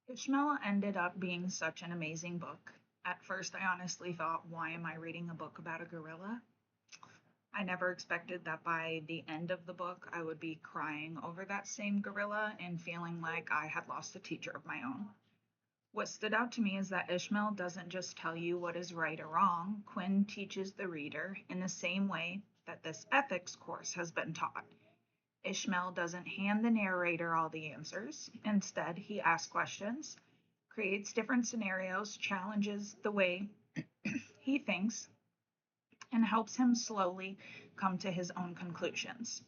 Ishmael ended up being such an amazing book. At first, I honestly thought, why am I reading a book about a gorilla? I never expected that by the end of the book, I would be crying over that same gorilla and feeling like I had lost a teacher of my own. What stood out to me is that Ishmael doesn't just tell you what is right or wrong, Quinn teaches the reader in the same way that this ethics course has been taught. Ishmael doesn't hand the narrator all the answers. Instead, he asks questions, creates different scenarios, challenges the way he thinks, and helps him slowly come to his own conclusions.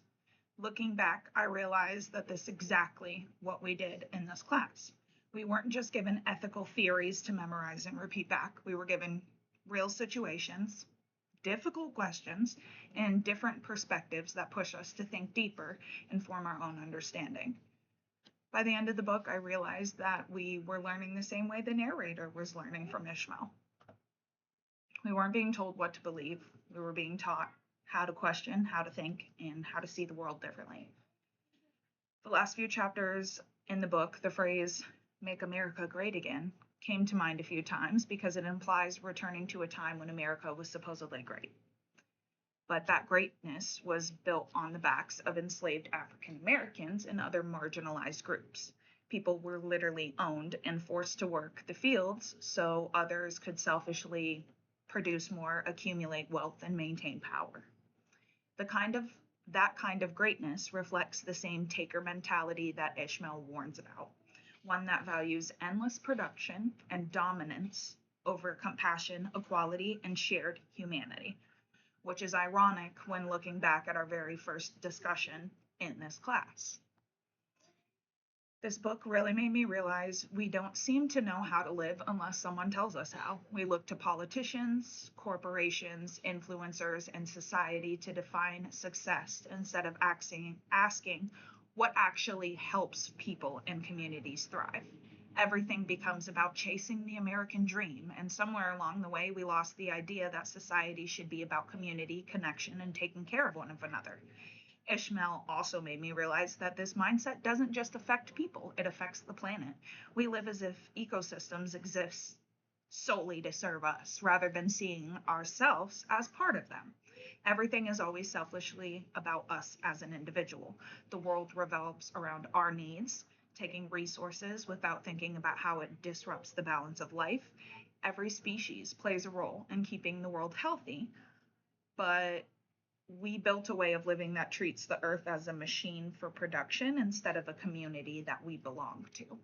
Looking back, I realized that this is exactly what we did in this class. We weren't just given ethical theories to memorize and repeat back, we were given real situations, difficult questions, and different perspectives that push us to think deeper and form our own understanding. By the end of the book, I realized that we were learning the same way the narrator was learning from Ishmael. We weren't being told what to believe, we were being taught how to question, how to think, and how to see the world differently. The last few chapters in the book, the phrase, "Make America Great Again," came to mind a few times because it implies returning to a time when America was supposedly great. But that greatness was built on the backs of enslaved African Americans and other marginalized groups. People were literally owned and forced to work the fields so others could selfishly produce more, accumulate wealth, and maintain power. The kind of that kind of greatness reflects the same taker mentality that Ishmael warns about, one that values endless production and dominance over compassion, equality, and shared humanity, which is ironic when looking back at our very first discussion in this class. This book really made me realize we don't seem to know how to live unless someone tells us how. We look to politicians, corporations, influencers, and society to define success instead of asking what actually helps people and communities thrive. Everything becomes about chasing the American dream, and somewhere along the way, we lost the idea that society should be about community, connection, and taking care of one another. Ishmael also made me realize that this mindset doesn't just affect people, it affects the planet. We live as if ecosystems exist solely to serve us rather than seeing ourselves as part of them. Everything is always selfishly about us as an individual. The world revolves around our needs, taking resources without thinking about how it disrupts the balance of life. Every species plays a role in keeping the world healthy, but we built a way of living that treats the earth as a machine for production instead of a community that we belong to.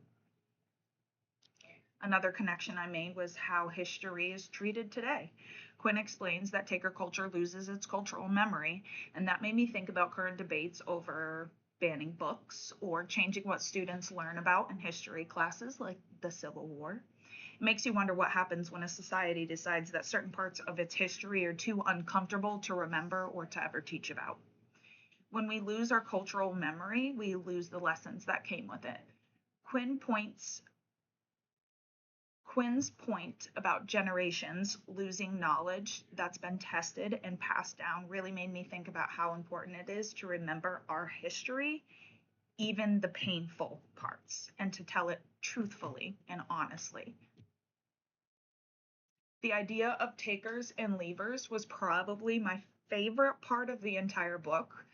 Another connection I made was how history is treated today. Quinn explains that taker culture loses its cultural memory, and that made me think about current debates over banning books or changing what students learn about in history classes like the Civil War. It makes you wonder what happens when a society decides that certain parts of its history are too uncomfortable to remember or to ever teach about. When we lose our cultural memory, we lose the lessons that came with it. Quinn points Quinn's point about generations losing knowledge that's been tested and passed down really made me think about how important it is to remember our history, even the painful parts, and to tell it truthfully and honestly. The idea of takers and leavers was probably my favorite part of the entire book.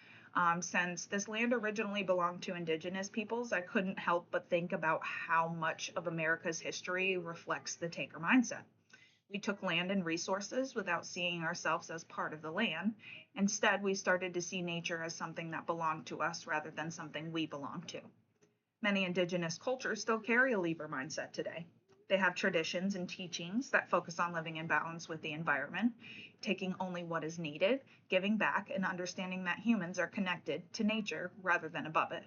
Since this land originally belonged to indigenous peoples, I couldn't help but think about how much of America's history reflects the taker mindset. We took land and resources without seeing ourselves as part of the land. Instead, we started to see nature as something that belonged to us rather than something we belonged to. Many indigenous cultures still carry a lever mindset today. They have traditions and teachings that focus on living in balance with the environment, taking only what is needed, giving back, and understanding that humans are connected to nature rather than above it.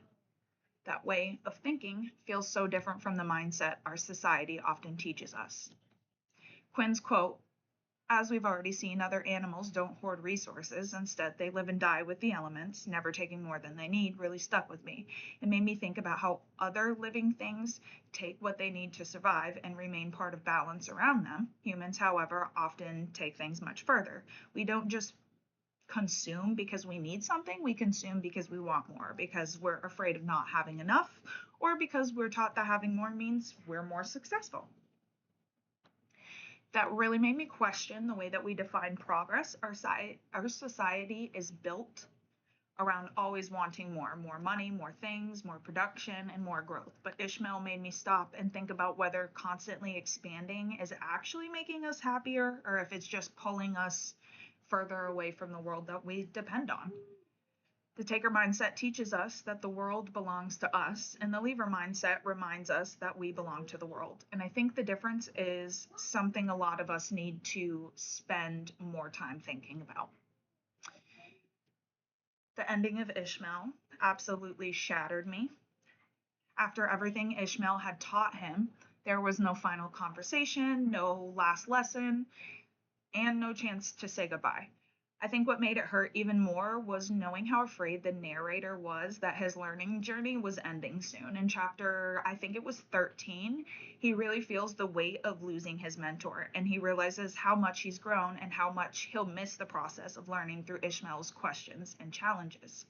That way of thinking feels so different from the mindset our society often teaches us. Quinn's quote, "As we've already seen, other animals don't hoard resources. Instead, they live and die with the elements, never taking more than they need," really stuck with me. It made me think about how other living things take what they need to survive and remain part of balance around them. Humans, however, often take things much further. We don't just consume because we need something, we consume because we want more, because we're afraid of not having enough, or because we're taught that having more means we're more successful. That really made me question the way that we define progress. Our society is built around always wanting more money, more things, more production, and more growth. But Ishmael made me stop and think about whether constantly expanding is actually making us happier or if it's just pulling us further away from the world that we depend on. The taker mindset teaches us that the world belongs to us, and the leaver mindset reminds us that we belong to the world. And I think the difference is something a lot of us need to spend more time thinking about. The ending of Ishmael absolutely shattered me. After everything Ishmael had taught him, there was no final conversation, no last lesson, and no chance to say goodbye. I think what made it hurt even more was knowing how afraid the narrator was that his learning journey was ending soon. In chapter, I think it was 13, he really feels the weight of losing his mentor, and he realizes how much he's grown and how much he'll miss the process of learning through Ishmael's questions and challenges.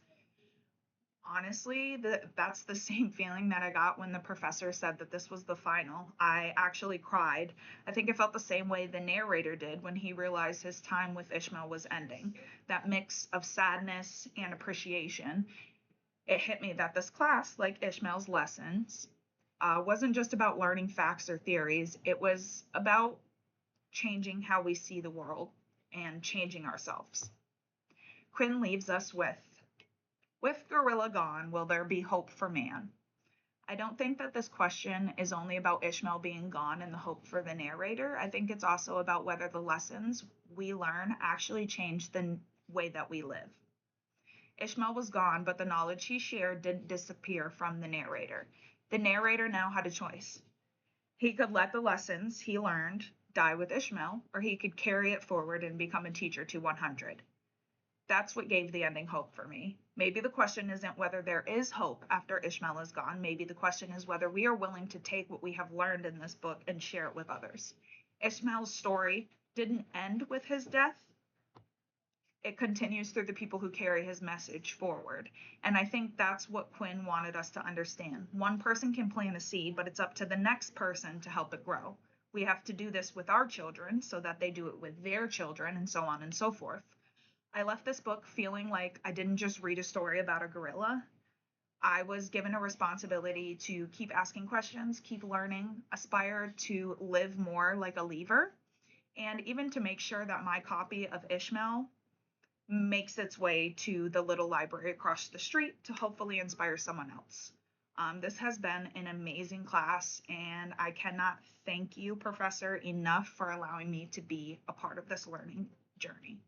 Honestly, that's the same feeling that I got when the professor said that this was the final. I actually cried. I think I felt the same way the narrator did when he realized his time with Ishmael was ending. That mix of sadness and appreciation. It hit me that this class, like Ishmael's lessons, wasn't just about learning facts or theories. It was about changing how we see the world and changing ourselves. Quinn leaves us with Gorilla gone, will there be hope for man? I don't think that this question is only about Ishmael being gone and the hope for the narrator. I think it's also about whether the lessons we learn actually change the way that we live. Ishmael was gone, but the knowledge he shared didn't disappear from the narrator. The narrator now had a choice. He could let the lessons he learned die with Ishmael, or he could carry it forward and become a teacher to 100. That's what gave the ending hope for me. Maybe the question isn't whether there is hope after Ishmael is gone. Maybe the question is whether we are willing to take what we have learned in this book and share it with others. Ishmael's story didn't end with his death. It continues through the people who carry his message forward. And I think that's what Quinn wanted us to understand. One person can plant a seed, but it's up to the next person to help it grow. We have to do this with our children so that they do it with their children, and so on and so forth. I left this book feeling like I didn't just read a story about a gorilla. I was given a responsibility to keep asking questions, keep learning, aspire to live more like a leaver, and even to make sure that my copy of Ishmael makes its way to the little library across the street to hopefully inspire someone else. This has been an amazing class, and I cannot thank you, Professor, enough for allowing me to be a part of this learning journey.